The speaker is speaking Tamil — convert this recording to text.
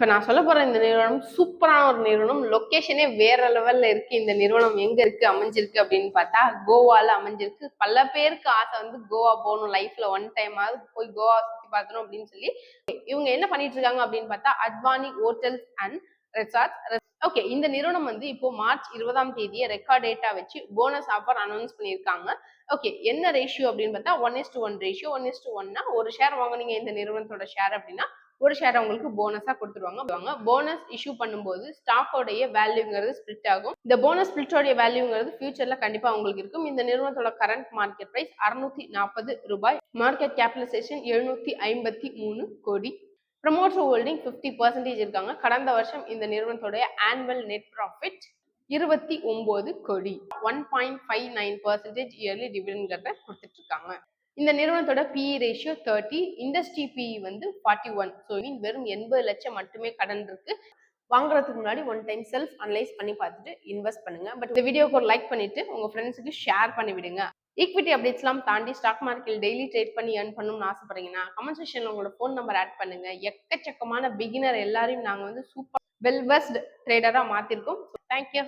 இப்ப நான் சொல்ல போற இந்த நிறுவனம் சூப்பரான ஒரு நிறுவனம். லொகேஷனே வேற லெவல்ல இருக்கு. இந்த நிறுவனம் எங்க இருக்கு அமைஞ்சிருக்கு அப்படின்னு பார்த்தா கோவால அமைஞ்சிருக்கு. பல பேருக்கு ஆசை வந்து கோவா போகணும், லைஃப்ல ஒன் டைம் ஆகுது போய் கோவா சுத்தி பார்க்கணும் அப்படின்னு சொல்லி இவங்க என்ன பண்ணிட்டு இருக்காங்க அப்படின்னு பார்த்தா Advani hotels and resorts. Okay, இந்த நிறுவனம் வந்து இப்போ மார்ச் 20ஆம் தேதியை ரெக்கார்ட் டேட்டா வச்சு போனஸ் ஆஃபர் அனௌன்ஸ் பண்ணியிருக்காங்க. ஓகே, என்ன ரேஷியோ அப்படின்னு பார்த்தா 1:1 ரேஷியோ. 1:1னா ஒரு ஷேர் வாங்குனீங்க இந்த நிறுவனத்தோட ஷேர் அப்படின்னா ஒரு ஷேர் உங்களுக்கு போனஸா கொடுத்துருவாங்க. போனஸ் இஷ்யூ பண்ணும்போது ஸ்டாக்கோடைய வேல்யூங்கிறது ஸ்பிளிட் ஆகும். இந்த போனஸ் ஸ்பிளிட்டோடைய வேல்யூங்கிறது ஃபியூச்சர்ல கண்டிப்பா உங்களுக்கு இருக்கும். இந்த நிறுவனத்தோட கரண்ட் மார்க்கெட் பிரைஸ் 640 ரூபாய். மார்க்கெட் கேபிடலைசேஷன் 753 கோடி. ப்ரமோட்டர் ஹோல்டிங் 50% இருக்காங்க. கடந்த வருஷம் இந்த நிறுவனத்தோடைய ஆனுவல் நெட் ப்ராஃபிட் 29 கோடி. 1.59% இயர்லி டிவிடெண்ட் கொடுத்துட்டு இருக்காங்க. இந்த நிறுவனத்தோட PE ரேஷியோ 30, இண்டஸ்ட்ரி PE வந்து 41. ஸோ வெறும் 80 லட்சம் மட்டுமே கடன் இருக்கு. வாங்குறதுக்கு முன்னாடி ஒன் டைம் செல்ஃப் அனலைஸ் பண்ணி பார்த்துட்டு இன்வெஸ்ட் பண்ணுங்க. பட் இந்த வீடியோக்கு ஒரு லைக் பண்ணிட்டு உங்க ஃப்ரெண்ட்ஸுக்கு ஷேர் பண்ணி விடுங்க. ஈக்விட்டி அப்டேட்ஸ்லாம் தாண்டி ஸ்டாக் மார்க்கெட் டெய்லி ட்ரேட் பண்ணி ஏர்ன் பண்ணணும்னு ஆசைப்படுறீங்கன்னா கமெண்ட் செக்ஷன்ல உங்களோட ஃபோன் நம்பர் ஆட் பண்ணுங்க. எக்கச்சக்கமான பிகினர் எல்லாரையும் நாங்கள் வந்து சூப்பர் வெல் வெஸ்ட் ட்ரேடரா மாத்திருக்கோம். தேங்க்யூ.